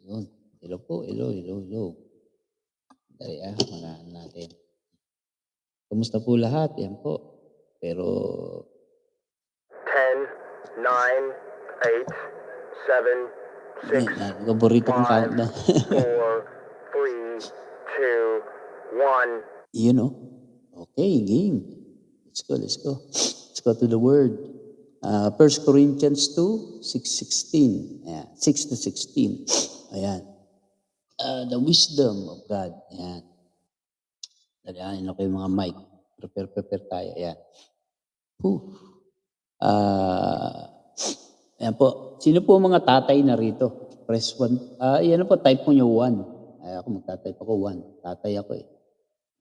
Yun. Hello po, hello, hello, hello. Dali unahan natin. Kumusta po lahat? Yan po. Pero 10, 9, 8, 7, 6, paborito kong 5, countdown. 4, 3, 2, 1. Yun Okay, game. Let's go, let's go. Let's go to the word. 1 Corinthians 2, 6:16. Ayan, 6 to 16. Ayan. The wisdom of God. Ayan. Dalihanin ako yung mga mic. Prepare tayo. Ayan. Ayan po. Sino po mga tatay na rito? Press 1. Yan po, type po nyo 1. Ay, ako magtatype ako 1. Tatay ako eh.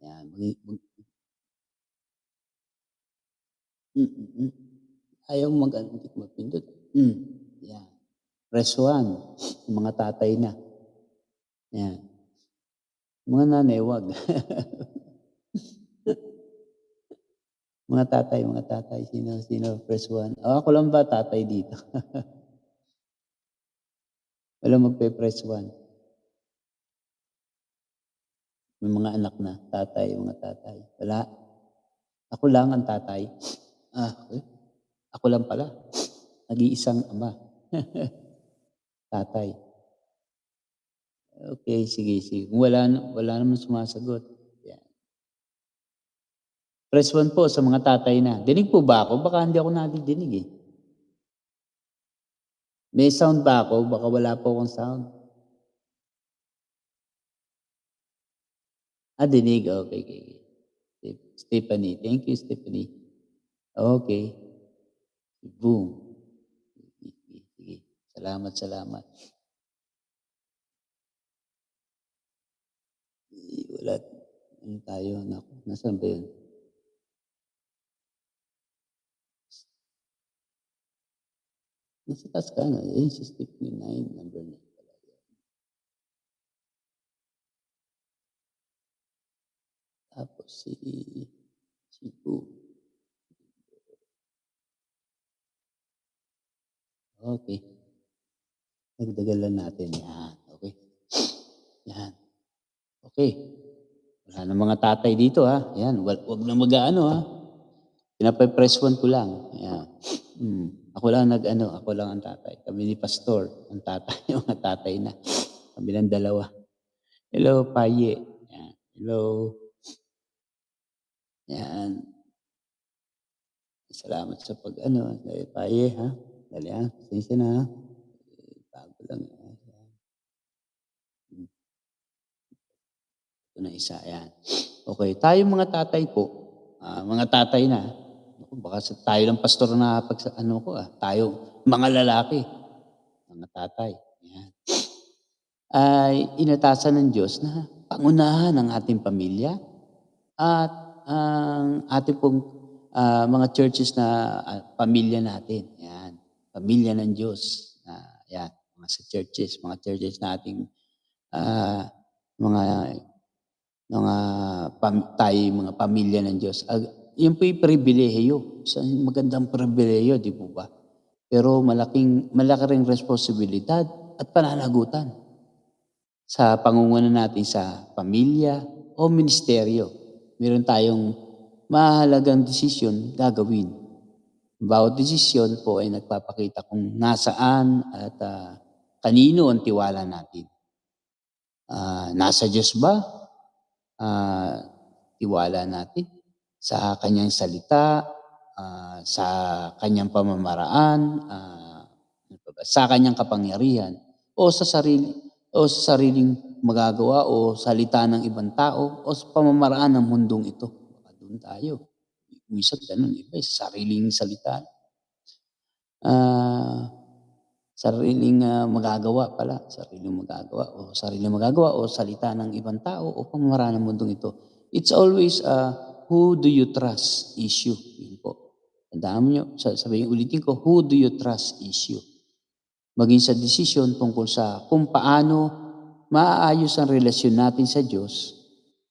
Ayan. Ayaw magpindot. Yan. Press 1. Yung mga tatay na. Yan. Mga nanay, wag. mga tatay. Sino? Press 1. Ako lang ba tatay dito? Wala magpe-press 1. May mga anak na. Mga tatay. Wala. Ako lang ang tatay. Ako lang pala. Nag-iisang ama. Tatay. Okay, sige. Wala naman sumasagot. Yan. Press 1 po sa mga tatay na. Dinig po ba ako? Baka hindi ako nadidinig eh. May sound ba ako? Baka wala po akong sound. Dinig. Okay. Stephanie. Thank you, Stephanie. Okay. Boom. Sige. Salamat. Wala. Ano tayo? Nasaan ba yun? Nasa taas ka na. Si Stephanie 9, number 9. Tapos si Boo. Okay. Nagdagal lang natin. Yan. Okay. Yan. Okay. Wala na mga tatay dito Yan. Wag na mag-ano Pinapa-press 1 ko lang. Yan. Ako lang ako lang ang tatay. Kami ni Pastor, ang tatay, yung mga tatay na. Kami lang dalawa. Hello, Paye. Yan. Hello. Yan. Salamat sa Paye Dali pasensya na bago lang. Ito na isa, yan. Okay, tayo mga tatay po, mga tatay na, baka tayo lang pastor na tayo, mga lalaki, mga tatay, yan. Ay inatasan ng Diyos na pangunahan ang ating pamilya at ang ating pong mga churches na pamilya natin. Yan, pamilya ng Diyos. Yan, mga churches nating mga pamilya ng Diyos. Yun po yung pribilehiyo. Isang magandang pribilehiyo, di po ba? Pero malaki ring responsibilidad at pananagutan sa pangunguna natin sa pamilya o ministeryo. Meron tayong mahalagang desisyon gagawin. Bawat desisyon po ay nagpapakita kung nasaan at kanino ang tiwala natin. Nasa Diyos ba? Tiwala natin sa kanyang salita, sa kanyang pamamaraan, sa kanyang kapangyarihan, o sa sariling magagawa o salita ng ibang tao o sa pamamaraan ng mundong ito. Baka doon tayo. Minsan ganun, iba sa sariling salita. Sariling magagawa o salita ng ibang tao o pamamaraan ng mundong ito. It's always who do you trust issue. Yun po. Tandaan nyo, ulitin ko, who do you trust issue. Maging sa desisyon tungkol sa kung paano maaayos ang relasyon natin sa Diyos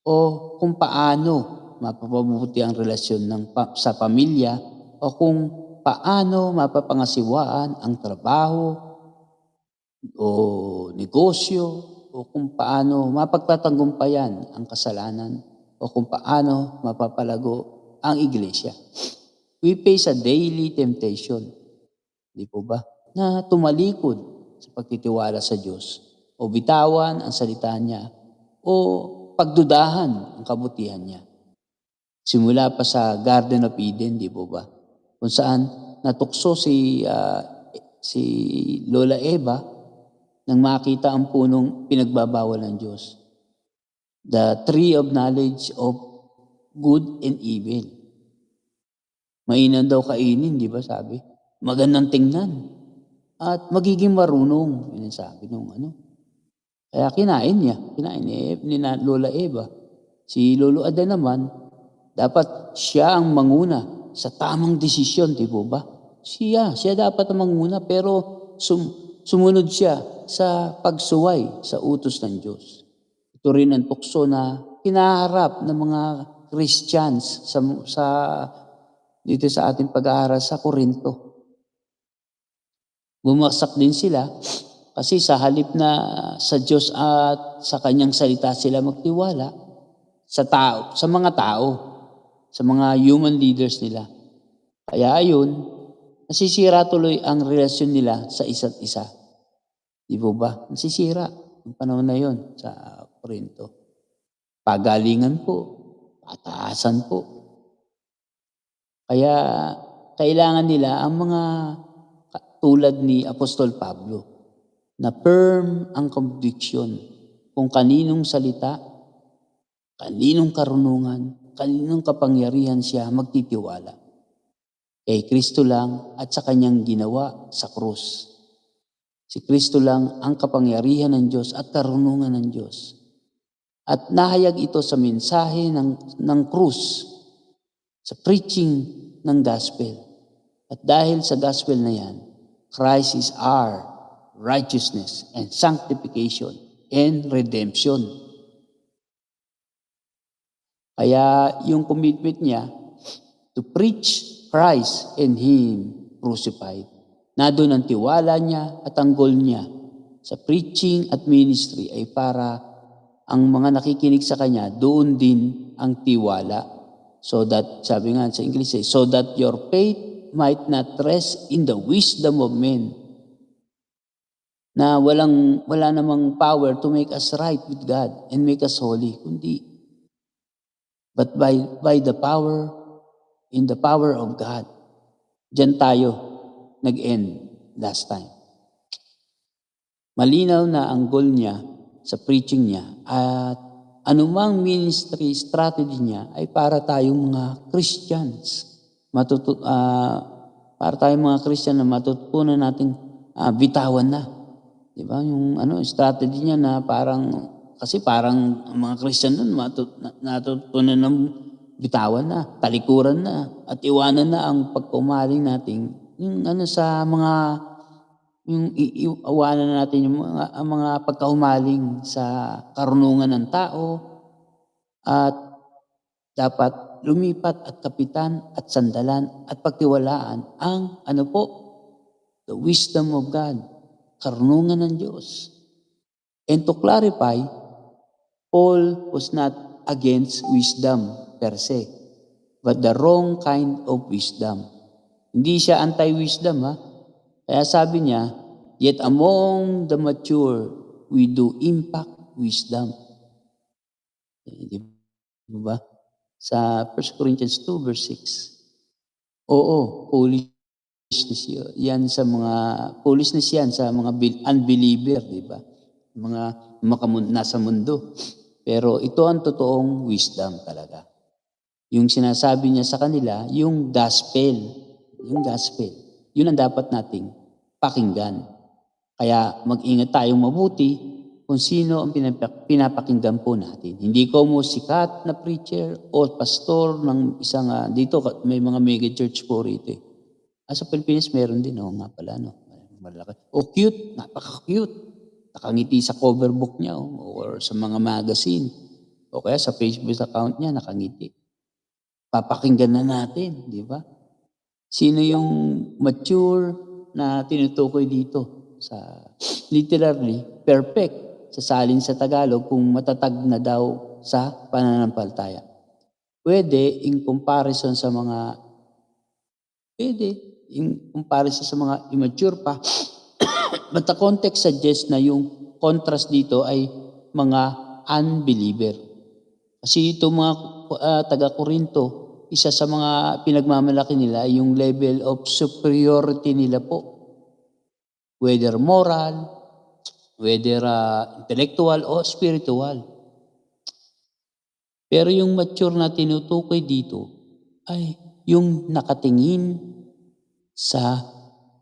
o kung paano mapapabuti ang relasyon sa pamilya o kung paano mapapangasiwaan ang trabaho, o negosyo o kung paano mapagtatagumpayan ang kasalanan o kung paano mapapalago ang iglesia. We face a daily temptation, di po ba? Na tumalikod sa pagtitiwala sa Diyos o bitawan ang salita niya o pagdudahan ang kabutihan niya. Simula pa sa Garden of Eden, di po ba? Kung saan natukso si Lola Eva nang makita ang punong pinagbabawal ng Diyos. The tree of knowledge of good and evil. Mainam daw kainin, di ba sabi? Magandang tingnan. At magiging marunong. Yun ang sabi nung ano. Kaya kinain ni Lola Eva. Si Lolo Adan naman, dapat siya ang manguna sa tamang desisyon, di po ba? Siya dapat ang manguna, pero sumunod siya sa pagsuway sa utos ng Diyos. Ito rin ang tukso na hinaharap ng mga Christians dito sa ating pag-aaral sa Korinto. Bumagsak din sila kasi sa halip na sa Diyos at sa kanyang salita sila magtiwala, sa mga tao, sa mga human leaders nila. Kaya ayun, nasisira tuloy ang relasyon nila sa isa't isa. Di po ba? Nasisira ang panahon na yon sa Korinto. Pagalingan po, pataasan po. Kaya kailangan nila ang mga tulad ni Apostol Pablo na firm ang conviction kung kaninong salita, kaninong karunungan, kaninong kapangyarihan siya magtitiwala. Kay Kristo lang at sa kanyang ginawa sa krus. Si Kristo lang ang kapangyarihan ng Diyos at karunungan ng Diyos. At nahayag ito sa mensahe ng krus, sa preaching ng gospel. At dahil sa gospel na yan, Christ is our righteousness and sanctification and redemption. Kaya yung commitment niya to preach Christ and Him crucified. Na doon ang tiwala niya at ang goal niya sa preaching at ministry ay para ang mga nakikinig sa kanya, doon din ang tiwala. So that, sabi nga sa English, so that your faith might not rest in the wisdom of men. Na wala namang power to make us right with God and make us holy, kundi but by the power, in the power of God. Diyan tayo nag-end last time. Malinaw na ang goal niya sa preaching niya at anumang ministry strategy niya ay para tayong mga Christians. Para tayong mga Christian na matutunan nating bitawan na. Di ba? Yung strategy niya na parang ang mga Christian nun natutunan ng bitawan na, talikuran na, at iwanan na ang pagkumaling natin iwanan na natin ang mga pagkahumaling sa karunungan ng tao at dapat lumipat at kapitan at sandalan at pagtiwalaan ang the wisdom of God, karunungan ng Diyos. And to clarify, Paul was not against wisdom per se, but the wrong kind of wisdom. Hindi siya anti-wisdom, ha? Kaya sabi niya, yet among the mature, we do impact wisdom. Di ba? Sa 1 Corinthians 2 verse 6. Oo, foolishness yan sa mga unbeliever, di ba? Mga nasa mundo. Pero ito ang totoong wisdom talaga. Yung sinasabi niya sa kanila, yung gospel. Yun ang dapat nating pakinggan. Kaya mag-ingat tayong mabuti kung sino ang pinapakinggan po natin. Hindi ko mo sikat na preacher o pastor ng isang, dito may mga mega church po rito. Sa Pilipinas meron din, nga pala, malaki. Cute, napaka-cute. Nakangiti sa cover book niya or sa mga magazine o kaya sa Facebook account niya nakangiti. Papakinggan na natin, di ba? Sino yung mature na tinutukoy dito Sa literally, perfect. Sasalin sa Tagalog kung matatag na daw sa pananampalataya. Pwede in comparison sa mga immature pa. But the context suggests na yung contrast dito ay mga unbeliever. Kasi itong mga taga-Korinto, isa sa mga pinagmamalaki nila ay yung level of superiority nila po. Whether moral, whether intellectual o spiritual. Pero yung mature na tinutukoy dito ay yung nakatingin sa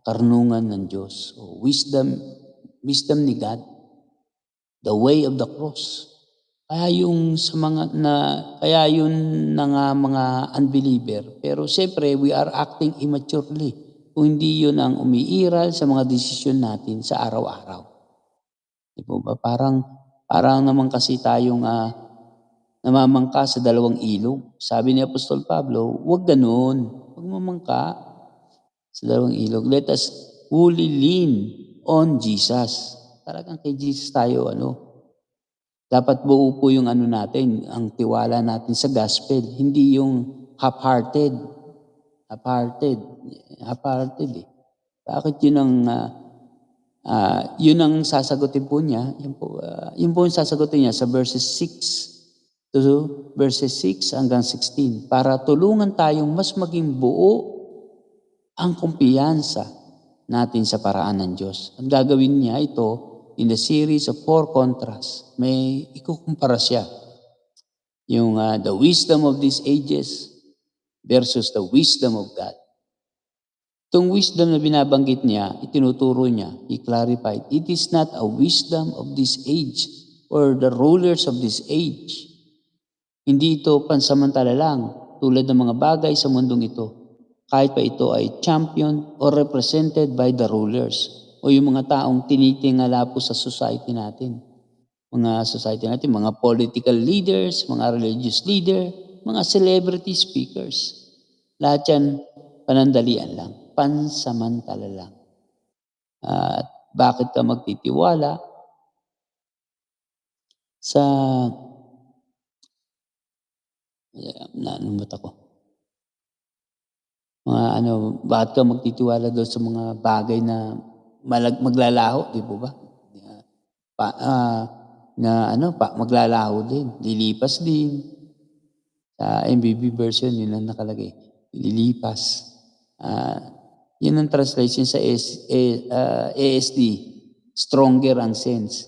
karunungan ng Diyos o wisdom ni God, the way of the cross. Kaya yung sa mga mga unbeliever, pero siyempre we are acting immaturely kung hindi yun ang umiiral sa mga desisyon natin sa araw-araw. Di po ba? Parang naman kasi tayong namamangka sa dalawang ilog. Sabi ni Apostol Pablo, huwag ganun. Huwag mamangka sa dalawang ilog. Let us fully lean on Jesus. Talagang kay Jesus tayo, dapat buo po yung natin, ang tiwala natin sa gospel. Hindi yung half-hearted. Half-hearted eh. Bakit yun ang sasagutin po niya? Yun po yung sasagutin niya sa verses 6 to verses 6 hanggang 16 para tulungan tayong mas maging buo ang kumpiyansa natin sa paraan ng Diyos. Ang gagawin niya ito in the series of 4 contrasts. May ikukumpara siya. Yung the wisdom of these ages versus the wisdom of God. Itong wisdom na binabanggit niya, itinuturo niya, he clarified, it is not a wisdom of this age or the rulers of this age. Hindi ito pansamantala lang, tulad ng mga bagay sa mundong ito. Kahit pa ito ay champion or represented by the rulers o yung mga taong tinitingala po sa society natin. Mga political leaders, mga religious leader, mga celebrity speakers. Lahat yan, panandalian lang, pansamantala lang. At bakit ka magtitiwala sa bakit ka magtitiwala doon sa mga bagay na maglalaho, di po ba? Maglalaho din, lilipas din. Sa MBB version, yun ang nakalagay, lilipas. Yun ang translation sa ASD, stronger ang sense.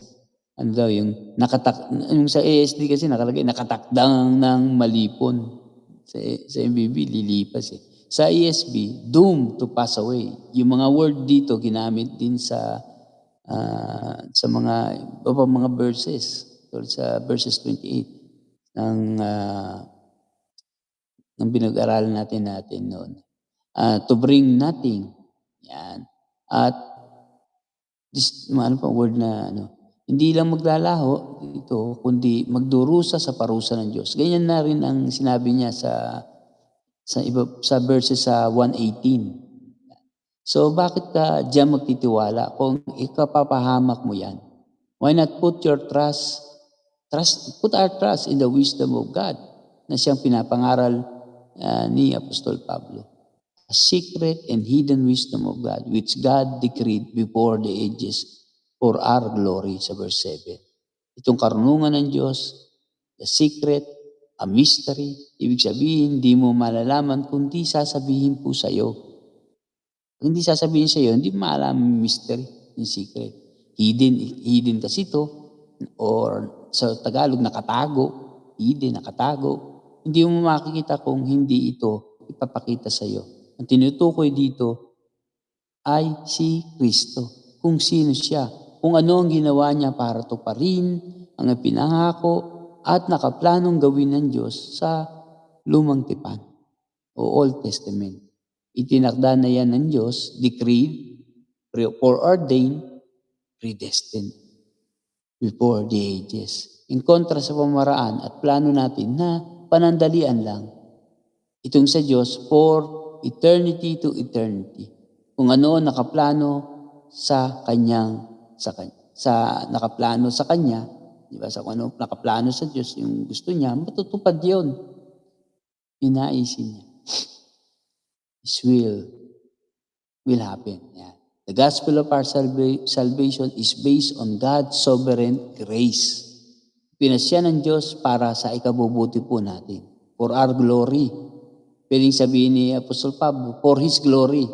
Yung sa ASD kasi nakalagay, nakatakdang ng malipon. Sa MBB, lilipas eh. Sa ESV, doomed to pass away. Yung mga word dito, ginamit din sa mga verses. Sa verses 28 ng pinag-aralan natin noon. To bring nothing. Yan. At word na hindi lang maglalaho ito, kundi magdurusa sa parusa ng Diyos. Ganyan na rin ang sinabi niya sa verses 118. So bakit ka diyan magtitiwala kung ikapapahamak mo yan? Why not put our trust in the wisdom of God na siyang pinapangaral ni Apostol Pablo. A secret and hidden wisdom of God which God decreed before the ages for our glory sa verse 7. Itong karunungan ng Diyos, the secret, a mystery, ibig sabihin, hindi mo malalaman kundi sasabihin po sa'yo. Kung hindi sasabihin sa'yo, hindi mo malalaman mystery, yung secret. Hidden kasi ito, or sa Tagalog, nakatago. Hidden, nakatago. Hindi mo makikita kung hindi ito ipapakita sa'yo. Ang tinutukoy dito ay si Kristo. Kung sino siya. Kung ano ang ginawa niya para tuparin ang pinangako at nakaplanong gawin ng Diyos sa Lumang Tipan o Old Testament. Itinakda na yan ng Diyos, decreed, foreordained, predestined before the ages. In kontra sa pamaraan at plano natin na panandalian lang. Itong sa Diyos for eternity to eternity. Kung ano nakaplano sa nakaplano sa kanya, di ba? Sa kung ano nakaplano sa Diyos, yung gusto niya, matutupad yun. Yung naisin niya. His will happen. Yan. The gospel of our salvation is based on God's sovereign grace. Pinasya ng Diyos para sa ikabubuti po natin. For our glory. Pwedeng sabihin ni Apostol Pablo, for His glory.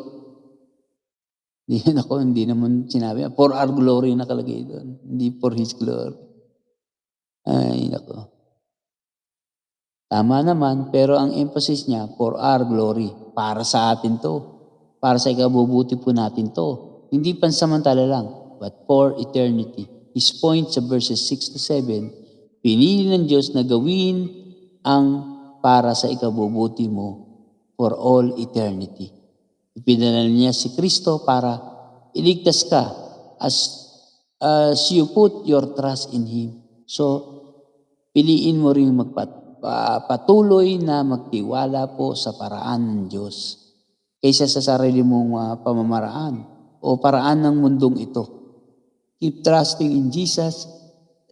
Hindi naman sinabi. For our glory nakalagay doon. Hindi for His glory. Ay, nako. Tama naman, pero ang emphasis niya, for our glory. Para sa atin to. Para sa ikabubuti po natin to. Hindi pansamantala lang, but for eternity. His point sa verses 6 to 7, pinili ng Diyos na gawin ang para sa ikabubuti mo for all eternity. Ipinanal niya si Kristo para iligtas ka as you put your trust in Him. So, piliin mo rin patuloy na magtiwala po sa paraan ng Diyos kaysa sa sarili mong pamamaraan o paraan ng mundong ito. Keep trusting in Jesus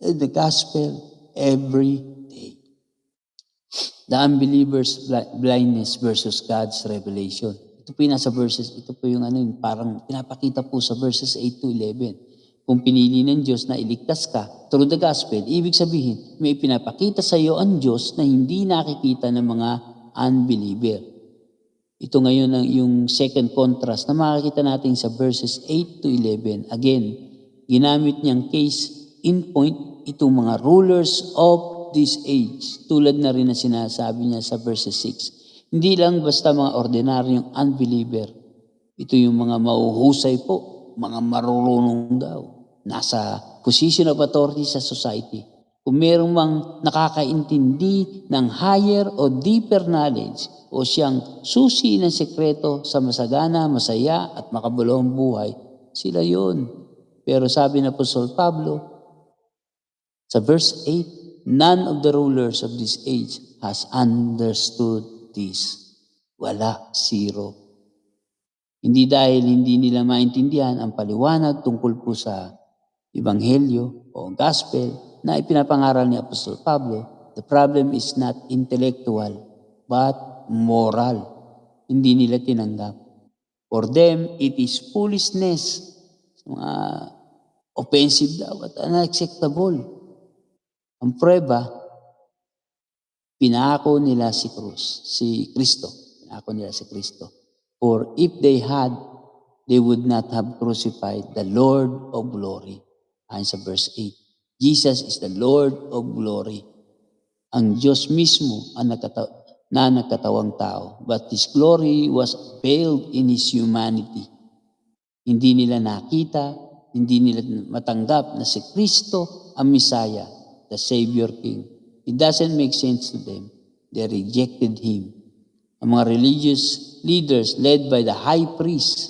and the gospel every day. The unbeliever's blindness versus God's revelation. Ito po yung nasa verses, ito po yung parang pinapakita po sa verses 8 to 11. Kung pinili ng Diyos na iligtas ka through the gospel, ibig sabihin, may pinapakita sa iyo ang Diyos na hindi nakikita ng mga unbeliever. Ito ngayon yung second contrast na makikita natin sa verses 8 to 11. Again, ginamit niyang case in point itong mga rulers of this age. Tulad na rin na sinasabi niya sa verses 6. Hindi lang basta mga ordinaryong unbeliever. Ito yung mga mauhusay po, mga marurunong daw. Nasa position of authority sa society. Kung merong mang nakakaintindi ng higher o deeper knowledge o siyang susi ng sekreto sa masagana, masaya at makabuluhang buhay, sila yun. Pero sabi na Apostol Pablo sa verse 8, none of the rulers of this age has understood this. Wala, zero. Hindi dahil hindi nila maintindihan ang paliwanag tungkol po sa Ebanghelyo o Gospel na ipinapangaral ni Apostol Pablo. The problem is not intellectual but moral. Hindi nila tinanggap. For them, it is foolishness. Offensive daw at unacceptable. Ang prueba, pinako nila si Kristo. Pinako nila si Kristo. For if they had, they would not have crucified the Lord of glory. Ayon sa verse 8. Jesus is the Lord of glory. Ang Diyos mismo ang nagkatawang tao. But His glory was veiled in His humanity. Hindi nila nakita, hindi nila matanggap na si Kristo ang Messiah, the Savior King. It doesn't make sense to them. They rejected Him. Ang mga religious leaders led by the high priest,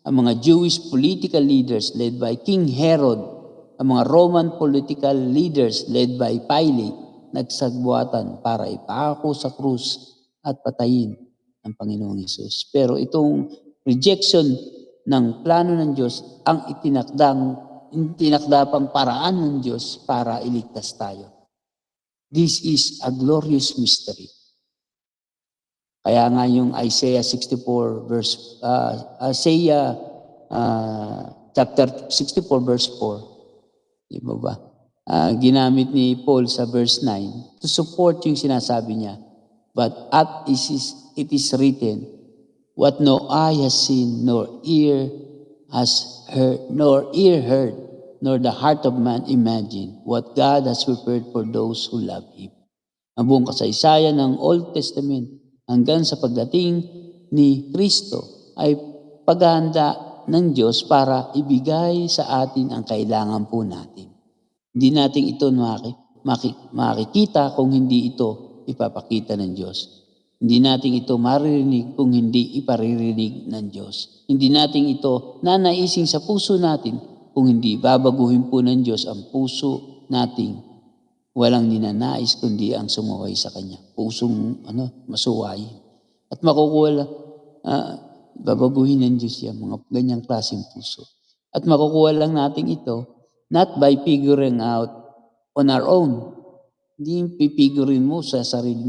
ang mga Jewish political leaders led by King Herod, ang mga Roman political leaders led by Pilate, nagsagbuatan para ipako sa krus at patayin ang Panginoong Hesus. Pero itong rejection ng plano ng Diyos ang itinakda pang paraan ng Diyos para iligtas tayo. This is a glorious mystery. Kaya nga yung Isaiah 64 chapter 64 verse 4. Di ba? Ginamit ni Paul sa verse 9 to support yung sinasabi niya. But it is written, what no eye has seen, nor ear heard, nor the heart of man imagined, what God has prepared for those who love Him. Ang buong kasaysayan ng Old Testament hanggang sa pagdating ni Kristo ay paghahanda ng Diyos para ibigay sa atin ang kailangan po natin. Hindi natin ito makikita kung hindi ito ipapakita ng Diyos. Hindi natin ito maririnig kung hindi iparirinig ng Diyos. Hindi natin ito nanaisin sa puso natin kung hindi babaguhin po ng Diyos ang puso nating walang ninanais kundi ang sumuway sa Kanya. Pusong masuwayin. At makukuha babaguhin ng Diyos yan, mga ganyang klaseng puso. At makukuha lang natin ito not by figuring out on our own. Hindi yung pipigurin mo sa sarili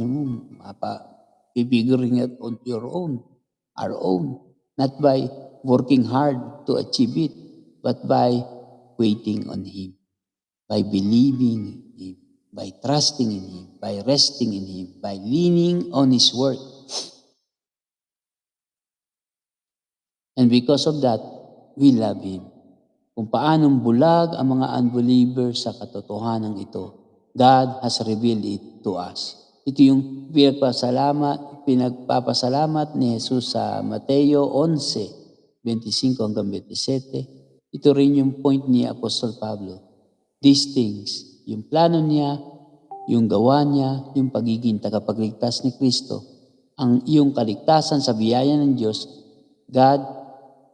mo, pipiguring it on your own, our own. Not by working hard to achieve it, but by waiting on Him, by believing in Him, by trusting in Him, by resting in Him, by leaning on His Word. And because of that, we love Him. Kung paanong bulag ang mga unbelievers sa katotohanan ito, God has revealed it to us. Ito yung pinagpapasalamat ni Jesus sa Mateo 11:25 hanggang 27. Ito rin yung point ni Apostol Pablo. These things, yung plano niya, yung gawa niya, yung pagiging tagapagligtas ni Kristo, ang iyong kaligtasan sa biyaya ng Diyos, God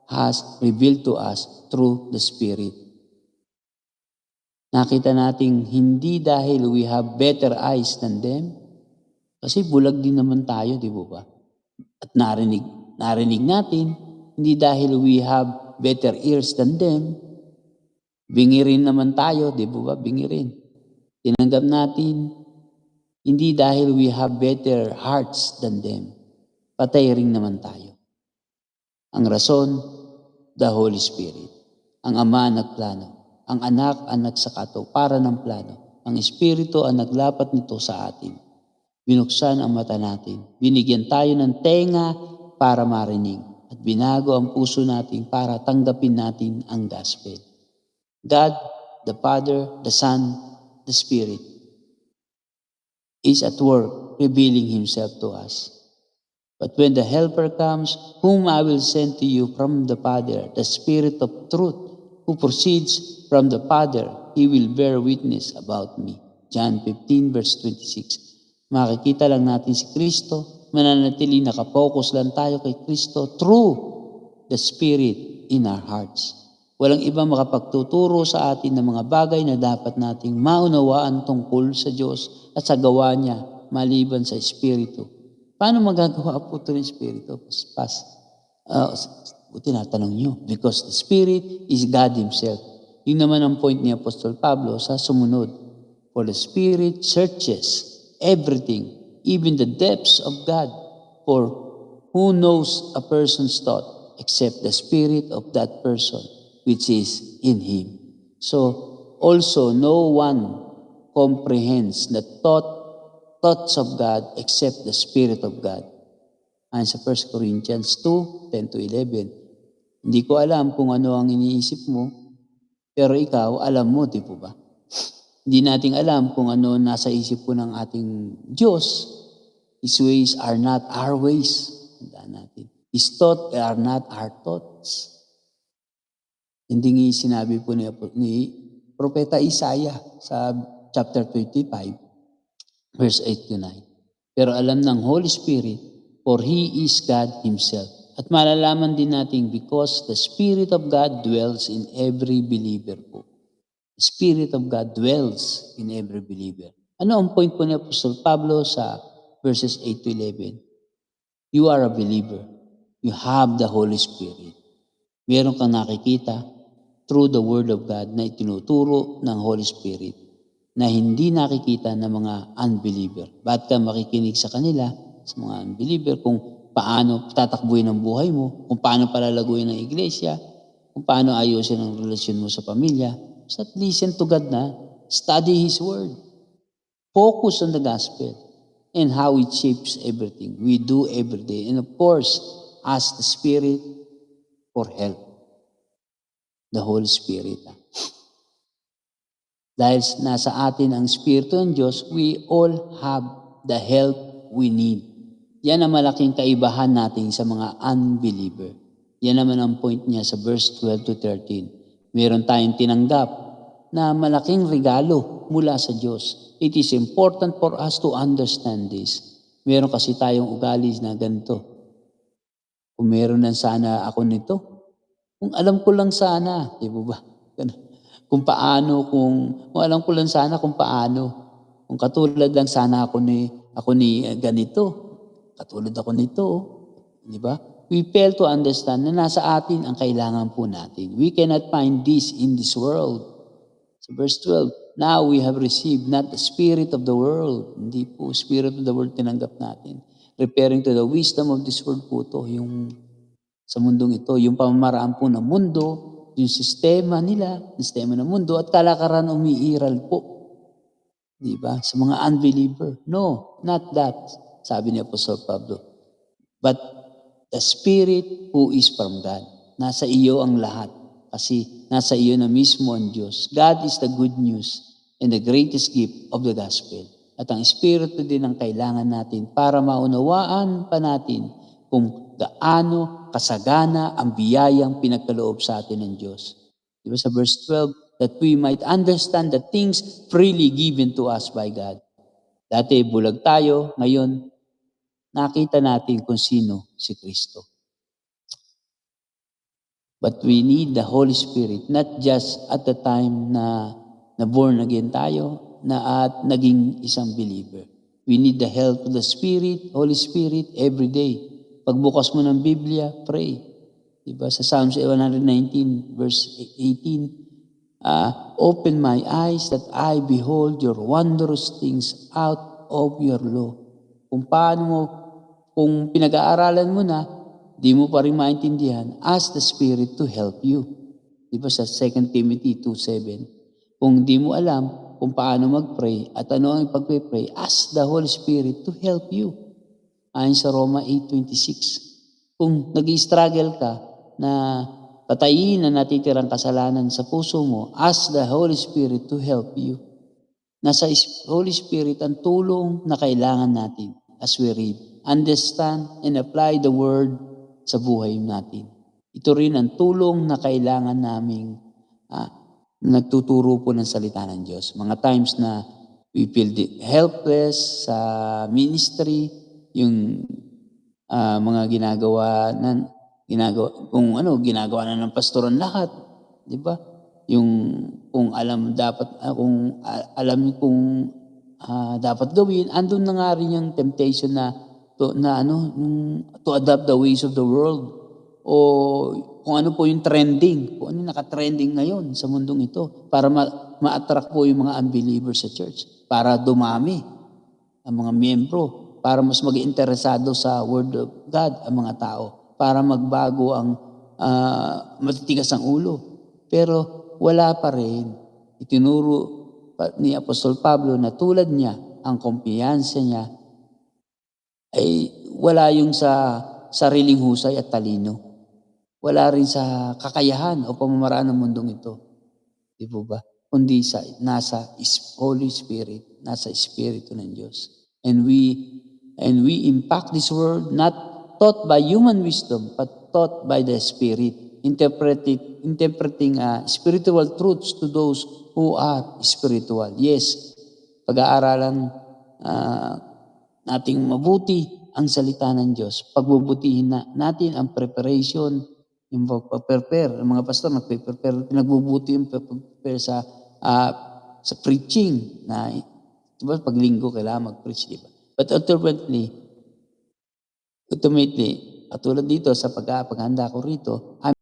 has revealed to us through the Spirit. Nakita nating hindi dahil we have better eyes than them, kasi bulag din naman tayo, di ba? At narinig natin, hindi dahil we have better ears than them, bingi rin naman tayo, di ba? Bingi rin. Tinanggap natin, hindi dahil we have better hearts than them, patay rin naman tayo. Ang rason, the Holy Spirit. Ang Ama nagplano. Ang Anak ang nagsakato para ng plano. Ang Espiritu ang naglapat nito sa atin. Binuksan ang mata natin. Binigyan tayo ng tenga para marinig. At binago ang puso natin para tanggapin natin ang gospel. God, the Father, the Son, the Spirit is at work revealing Himself to us. But when the Helper comes, whom I will send to you from the Father, the Spirit of truth, who proceeds from the Father, He will bear witness about me. John 15:26. Makikita lang natin si Kristo, mananatili nakapokus lang tayo kay Kristo through the Spirit in our hearts. Walang ibang makapagtuturo sa atin ng mga bagay na dapat nating maunawaan tungkol sa Diyos at sa gawa niya maliban sa Espiritu. Paano magagawa po ito ng Espiritu? Tinatanong nyo. Because the Spirit is God Himself. Yun naman ang point ni Apostol Pablo sa sumunod. For the Spirit searches everything, even the depths of God. For who knows a person's thought except the spirit of that person which is in him? So, also no one comprehends the thoughts of God except the Spirit of God. Ayon sa 1 Corinthians 2:10-11. Hindi ko alam kung ano ang iniisip mo, pero ikaw, alam mo, di po ba? Hindi natin alam kung ano nasa isip po ng ating Diyos. His ways are not our ways. Tandaan natin. His thoughts are not our thoughts. Hindi sinabi po ni Propeta Isaiah sa chapter 25, verse 8-9. Pero alam ng Holy Spirit, for He is God Himself. At malalaman din natin because the Spirit of God dwells in every believer po. The Spirit of God dwells in every believer. Ano ang point po ni Apostol Pablo sa verses 8-11? You are a believer. You have the Holy Spirit. Meron kang nakikita through the Word of God na itinuturo ng Holy Spirit na hindi nakikita ng mga unbeliever. Ba't ka makikinig sa kanila, sa mga unbeliever, kung paano tatakbuhin ang buhay mo, kung paano palalaguin ang iglesia, kung paano ayusin ang relasyon mo sa pamilya. So listen to God na, study His Word, focus on the gospel, and how it shapes everything we do every day. And of course, ask the Spirit for help. The Holy Spirit. Dahil nasa atin ang Espiritu ng Diyos, we all have the help we need. Yan ang malaking kaibahan natin sa mga unbeliever. Yan naman ang point niya sa verse 12-13. Meron tayong tinanggap na malaking regalo mula sa Diyos. It is important for us to understand this. Meron kasi tayong ugali na ganito. Kung meron lang sana ako nito, kung alam ko lang sana, di ba? Kung alam ko lang sana kung paano. Kung katulad lang sana ako ni ganito, katulad ako nito, di ba? we fail to understand na nasa atin ang kailangan po natin. We cannot find this in this world. So verse 12, now we have received not the spirit of the world. Hindi po spirit of the world tinanggap natin. Referring to the wisdom of this world po to, yung sa mundong ito, yung pamamaraan po ng mundo, yung sistema nila, sistema ng mundo, at kalakaran umiiral po. Di ba? Sa mga unbeliever. No, not that, sabi ni Apostol Pablo. But the Spirit who is from God. Nasa iyo ang lahat. Kasi nasa iyo na mismo ang Diyos. God is the good news and the greatest gift of the gospel. At ang Espiritu din ang kailangan natin para maunawaan pa natin kung gaano kasagana ang biyayang pinagkaloob sa atin ng Diyos. Diba sa verse 12, that we might understand the things freely given to us by God. Dati bulag tayo, ngayon nakita natin kung sino si Kristo. But we need the Holy Spirit, not just at the time na born again tayo, na at naging isang believer. We need the help of the Spirit, Holy Spirit, every day. Pagbukas mo ng Biblia, pray. Diba? Sa Psalms 119, verse 18, open my eyes that I behold your wondrous things out of your law. Kung paano mo, kung pinag-aaralan mo na, di mo pa rin maintindihan, ask the Spirit to help you. Diba sa 2 Timothy 2:7, kung di mo alam kung paano mag-pray at ano ang ipag-pray, ask the Holy Spirit to help you. Ayon sa Roma 8:26. Kung nag-i-struggle ka na patayin na natitirang kasalanan sa puso mo, ask the Holy Spirit to help you. Nasa Holy Spirit ang tulong na kailangan natin as we read, understand, and apply the Word sa buhay natin. Ito rin ang tulong na kailangan naming nagtuturo po ng salita ng Diyos. Mga times na we feel helpless sa ministry, yung mga ginagawa kung ginagawa na ng pastoran lahat, di ba? Yung kung alam dapat gawin, andun na nga rin yung temptation na to adopt the ways of the world, o kung ano po yung trending, kung ano yung naka-trending ngayon sa mundong ito, para ma-attract po yung mga unbelievers sa church, para dumami ang mga miyembro, para mas mag-interesado sa Word of God ang mga tao, para magbago ang matitigas ang ulo. Pero wala pa rin. Itinuro ni Apostol Pablo na tulad niya, ang kumpiyansa niya ay wala yung sa sariling husay at talino. Wala rin sa kakayahan o pamamaraan ng mundong ito. Di po ba? Kundi nasa Holy Spirit, nasa Espiritu ng Diyos. And we impact this world not taught by human wisdom, but taught by the Spirit, interpreting spiritual truths to those who are spiritual. Yes, pag-aaralan nating mabuti ang salita ng Diyos. Pagbubutihin natin ang preparation, yung pag-prepare. Ang mga pastor nagpe-prepare, pinagbubuti yung prepare sa preaching. Na, diba, pag linggo kailangan mag-preach, diba? But ultimately, katulad dito sa paghanda ko rito,